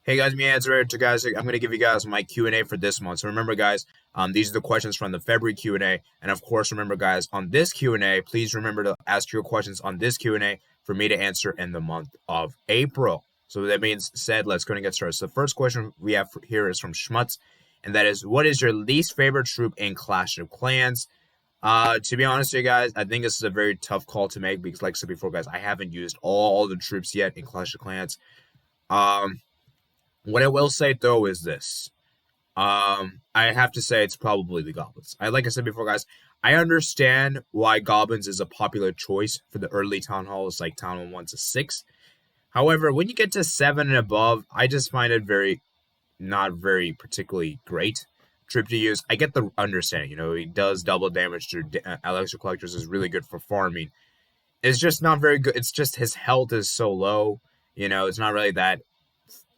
Hey guys, me answer to guys. I'm gonna give you guys my Q&A for this month. So remember, guys, these are the questions from the February Q&A, and of course, remember, guys, on this Q&A, please remember to ask your questions on this Q&A for me to answer in the month of April. So that means said, let's go and get started. So the first question we have here is from Schmutz, and that is, what is your least favorite troop in Clash of Clans? To be honest with you guys, I think this is a very tough call to make because, like I said before, guys, I haven't used all the troops yet in Clash of Clans. Um, what I will say though is this. I have to say it's probably the goblins. Like I said before, guys, I understand why goblins is a popular choice for the early town halls, like town hall 1 to 6. However, when you get to 7 and above, I just find it not very particularly great trip to use. I get the understanding, he does double damage to elixir collectors, is really good for farming. It's just not very good. It's just his health is so low. It's not really that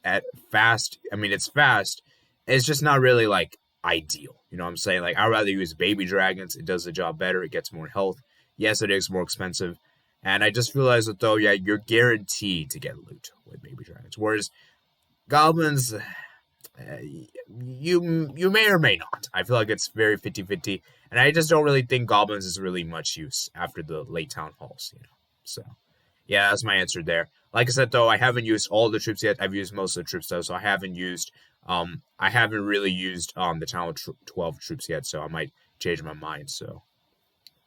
at fast. I mean, it's fast. It's just not really like ideal. You know what I'm saying? Like, I'd rather use baby dragons. It does the job better. It gets more health. Yes, it is more expensive. And I just realized that though, yeah, you're guaranteed to get loot with baby dragons. Whereas goblins, you may or may not. I feel like it's very 50-50. And I just don't really think goblins is really much use after the late town halls. So yeah, that's my answer there. Like I said though, I haven't used all the troops yet. I've used most of the troops though, so I haven't really used the town 12 troops yet, so I might change my mind. So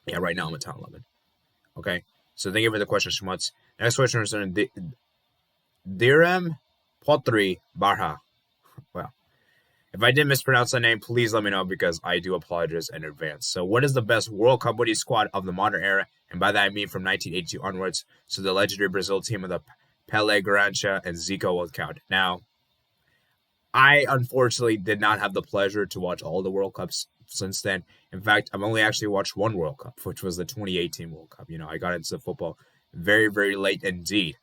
yeah, right now I'm at town 11. Okay. So thank you for the question, Schmutz. Next question is Direm Potri Barha. Well, if I did mispronounce that name, please let me know because I do apologize in advance. So, what is the best World Cup winning squad of the modern era? And by that I mean from 1982 onwards. So, the legendary Brazil team of the Pelé, Garancha, and Zico will count. Now, I unfortunately did not have the pleasure to watch all the World Cups since then. In fact, I've only actually watched one World Cup, which was the 2018 World Cup. I got into football very, very late indeed.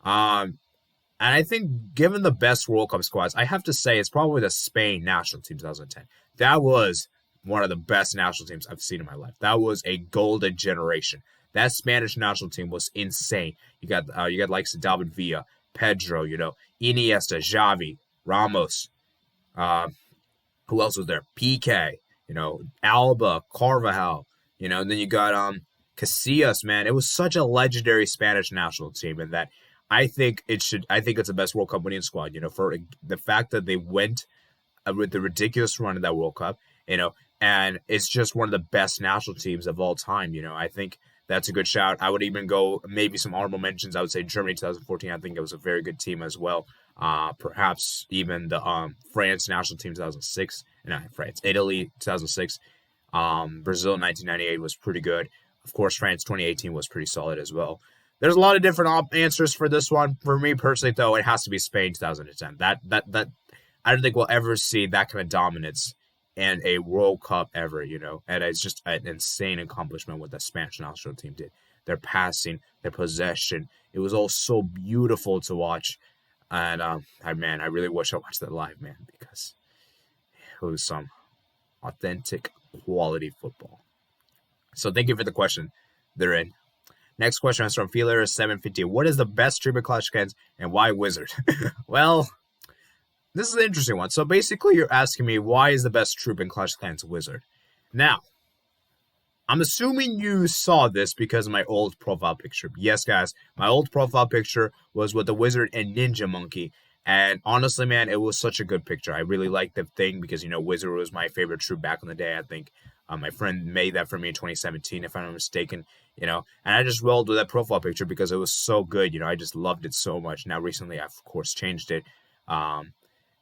And I think, given the best World Cup squads, I have to say it's probably the Spain national team 2010. That was one of the best national teams I've seen in my life. That was a golden generation. That Spanish national team was insane. You got likes of David Villa, Pedro, Iniesta, Xavi, Ramos. Who else was there? PK, Alba, Carvajal, and then you got Casillas, man. It was such a legendary Spanish national team, and that I think it's the best World Cup winning squad, for the fact that they went with the ridiculous run of that World Cup, and it's just one of the best national teams of all time. I think that's a good shout. I would even go maybe some honorable mentions. I would say Germany 2014. I think it was a very good team as well. Perhaps even the France national team 2006. Not France, Italy 2006. Brazil 1998 was pretty good. Of course, France 2018 was pretty solid as well. There's a lot of different answers for this one. For me personally, though, it has to be Spain 2010. That I don't think we'll ever see that kind of dominance in a World Cup ever, And it's just an insane accomplishment what the Spanish national team did. Their passing, their possession, it was all so beautiful to watch. And I really wish I watched that live, man, because it was some authentic quality football. So thank you for the question. They're in. Next question is from Feeler750. What is the best troop in Clash of Clans and why Wizard? Well, this is an interesting one. So basically, you're asking me why is the best troop in Clash of Clans Wizard? Now, I'm assuming you saw this because of my old profile picture. Yes, guys, my old profile picture was with the Wizard and Ninja Monkey. And honestly, man, it was such a good picture. I really liked the thing because, Wizard was my favorite troop back in the day, I think. My friend made that for me in 2017, if I'm not mistaken, and I just rolled with that profile picture because it was so good, I just loved it so much. Now, recently, I've, of course, changed it, and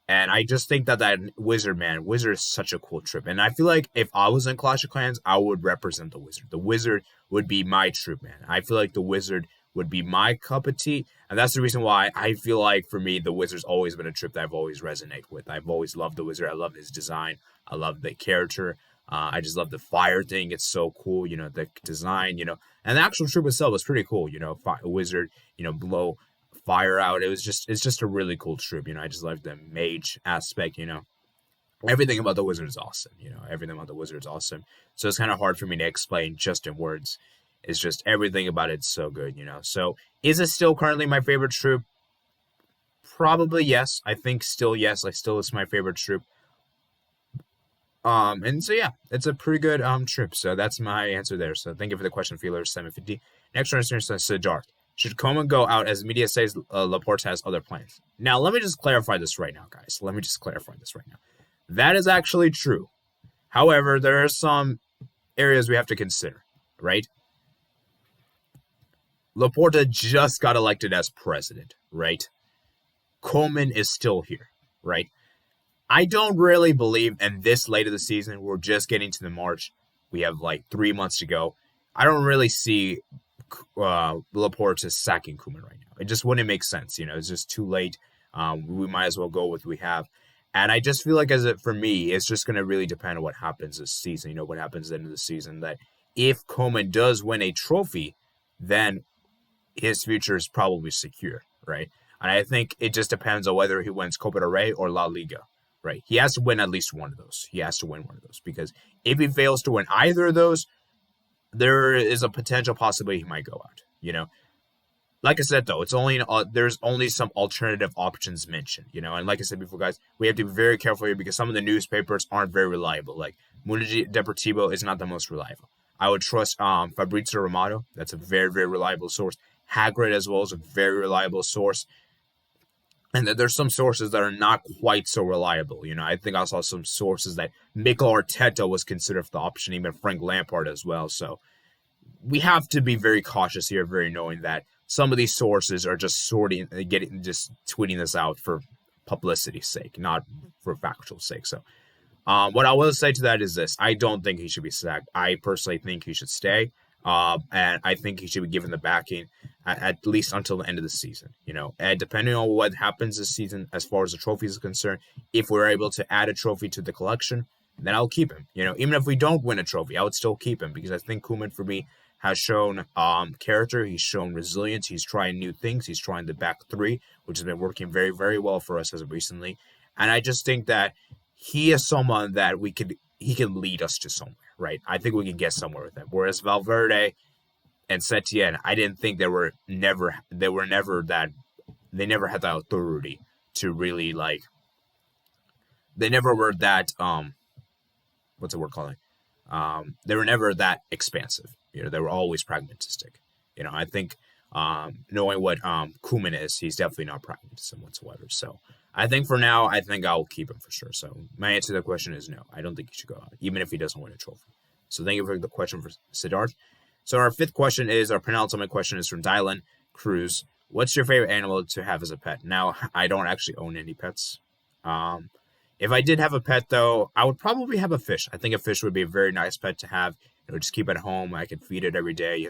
I just think that Wizard is such a cool troop, and I feel like if I was in Clash of Clans, I would represent the Wizard. The Wizard would be my troop, man. I feel like the Wizard would be my cup of tea, and that's the reason why I feel like, for me, the Wizard's always been a troop that I've always resonated with. I've always loved the Wizard. I love his design. I love the character. I just love the fire thing. It's so cool, the design, and the actual troop itself was pretty cool, Wizard, blow fire out. It's just a really cool troop, I just love the mage aspect, everything about the Wizard is awesome, everything about the Wizard is awesome. So it's kind of hard for me to explain just in words. It's just everything about it's so good, So is it still currently my favorite troop? Probably yes. I think still yes. Like still it's my favorite troop. And so yeah, it's a pretty good trip. So that's my answer there. So thank you for the question, Feelers 750. Next one is Siddharth. Should Coman go out as media says Laporte has other plans? Now let me just clarify this right now, guys. Let me just clarify this right now. That is actually true. However, there are some areas we have to consider, right? Laporta just got elected as president, right? Coleman is still here, right? I don't really believe in this late of the season. We're just getting to the March. We have like 3 months to go. I don't really see Laporta sacking Koeman right now. It just wouldn't make sense. It's just too late. We might as well go with what we have. And I just feel like for me, it's just going to really depend on what happens this season. What happens at the end of the season. That if Koeman does win a trophy, then his future is probably secure, right? And I think it just depends on whether he wins Copa del Rey or La Liga, right? He has to win at least one of those. He has to win one of those because if he fails to win either of those, there is a potential possibility he might go out, Like I said, though, it's only there's only some alternative options mentioned, And like I said before, guys, we have to be very careful here because some of the newspapers aren't very reliable. Like Mundo Deportivo is not the most reliable. I would trust Fabrizio Romano. That's a very, very reliable source. Hagrid as well is a very reliable source. And there's some sources that are not quite so reliable. I think I saw some sources that Mikel Arteta was considered for the option, even Frank Lampard as well. So we have to be very cautious here, very knowing that some of these sources are just just tweeting this out for publicity's sake, not for factual sake. So what I will say to that is this. I don't think he should be sacked. I personally think he should stay. And I think he should be given the backing at least until the end of the season, and depending on what happens this season, as far as the trophies is concerned, if we're able to add a trophy to the collection, then I'll keep him, even if we don't win a trophy, I would still keep him because I think Koeman for me has shown, character. He's shown resilience. He's trying new things. He's trying the back three, which has been working very, very well for us as of recently. And I just think that he is someone that he can lead us to somewhere, right? I think we can get somewhere with him. Whereas Valverde and Setien, I didn't think they never had that authority to really they never were that, what's the word calling? They were never that expansive. They were always pragmatistic. I think, knowing what Koeman is, he's definitely not pragmatism whatsoever. So I think for now, I think I'll keep him for sure. So my answer to the question is no. I don't think he should go out, even if he doesn't win a trophy. So thank you for the question for Siddharth. So our fifth question is, our penultimate question is from Dylan Cruz. What's your favorite animal to have as a pet? Now, I don't actually own any pets. If I did have a pet, though, I would probably have a fish. I think a fish would be a very nice pet to have. Just keep at home. I can feed it every day.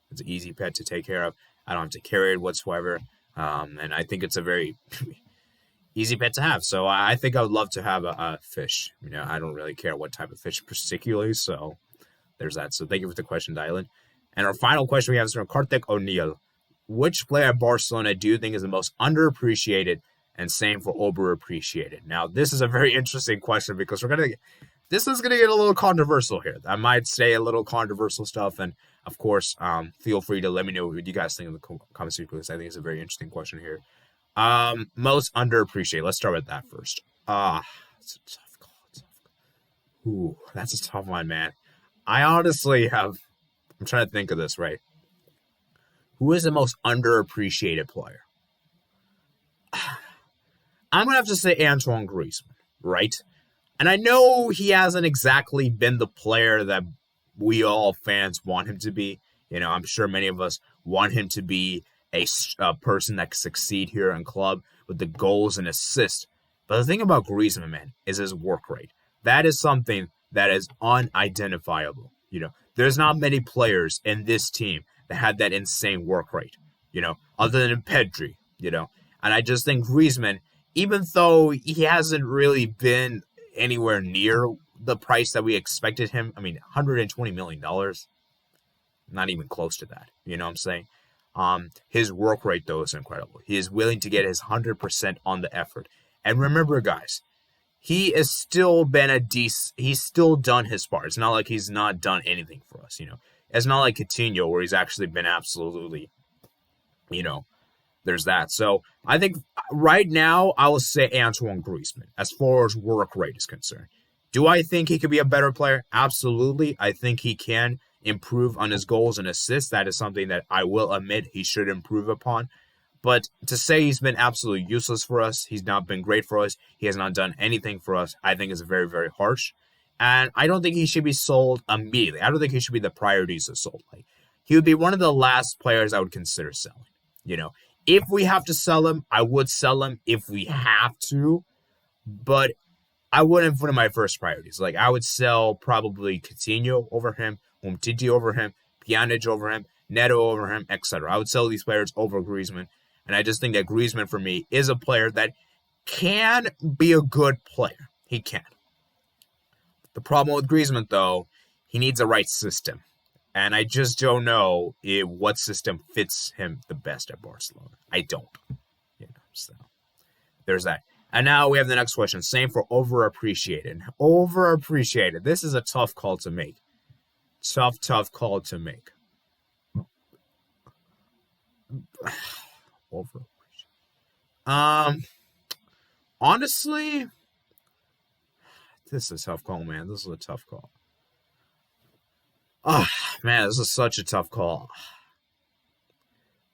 It's an easy pet to take care of. I don't have to carry it whatsoever. And I think it's a very easy pet to have. So I think I would love to have a fish. I don't really care what type of fish particularly. So there's that. So thank you for the question, Dylan. And our final question we have is from Kartik O'Neill. Which player at Barcelona do you think is the most underappreciated, and same for overappreciated? Now, this is a very interesting question because this is gonna get a little controversial here. I might say a little controversial stuff, and of course, feel free to let me know what you guys think in the comments because I think it's a very interesting question here. Most underappreciated. Let's start with that first. It's a tough call. Ooh, that's a tough one, man. I honestly I'm trying to think of this, right? Who is the most underappreciated player? I'm going to have to say Antoine Griezmann, right? And I know he hasn't exactly been the player that we all fans want him to be. I'm sure many of us want him to be a person that can succeed here in club with the goals and assists. But the thing about Griezmann, man, is his work rate. That is something that is unidentifiable. There's not many players in this team that had that insane work rate, other than Pedri, And I just think Griezmann, even though he hasn't really been anywhere near the price that we expected him, $120 million, not even close to that. You know what I'm saying? His work rate, though, is incredible. He is willing to get his 100% on the effort. And remember, guys, he has still been he's still done his part. It's not like he's not done anything for us, It's not like Coutinho, where he's actually been absolutely, there's that. So I think right now I will say Antoine Griezmann as far as work rate is concerned. Do I think he could be a better player? Absolutely. I think he can improve on his goals and assists. That is something that I will admit he should improve upon. But to say he's been absolutely useless for us, he's not been great for us, he has not done anything for us, I think is very, very harsh. And I don't think he should be sold immediately. I don't think he should be the priorities of sold. Like, he would be one of the last players I would consider selling. You know, if we have to sell him, I would sell him if we have to. But I wouldn't put him my first priorities. Like, I would sell probably Coutinho over him, Umtiti over him, Pjanic over him, Neto over him, etc. I would sell these players over Griezmann. And I just think that Griezmann, for me, is a player that can be a good player. He can. The problem with Griezmann, though, he needs a right system. And I just don't know what system fits him the best at Barcelona. I don't. So there's that. And now we have the next question. Same for overappreciated. Overappreciated. This is a tough call to make. Tough call to make. Overappreciated. Honestly, this is a tough call, man. This is a tough call. Oh, man, this is such a tough call.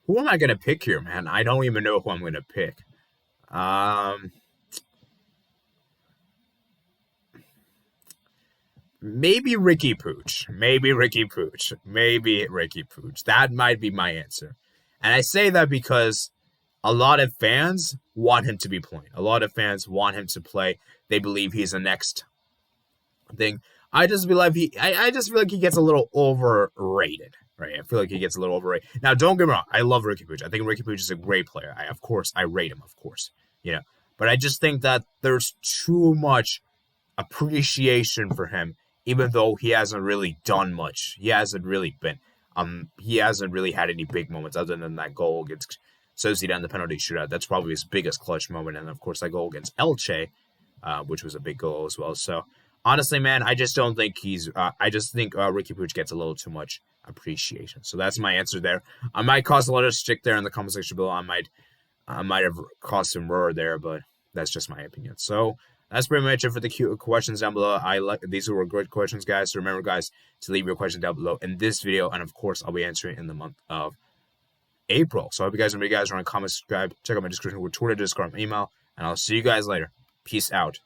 Who am I going to pick here, man? I don't even know who I'm going to pick. Maybe Ricky Puig. That might be my answer. And I say that because a lot of fans want him to be playing. A lot of fans want him to play. They believe he's the next thing. I just feel like he gets a little overrated, right? I feel like he gets a little overrated. Now, don't get me wrong. I love Ricky Puig. I think Ricky Puig is a great player. I rate him, of course. But I just think that there's too much appreciation for him, even though he hasn't really done much. He hasn't really had any big moments other than that goal against Sociedad in the penalty shootout. That's probably his biggest clutch moment. And of course, that goal against Elche, which was a big goal as well. So honestly, man, I just don't think I just think Ricky Puig gets a little too much appreciation. So that's my answer there. I might cause a lot of stick there in the comment section below. I might have caused some roar there, but that's just my opinion. So that's pretty much it for the questions down below. These were good questions, guys. So remember, guys, to leave your questions down below in this video. And of course, I'll be answering in the month of April. So I hope you guys remember, want to comment, subscribe, check out my description with Twitter, Discord, and email. And I'll see you guys later. Peace out.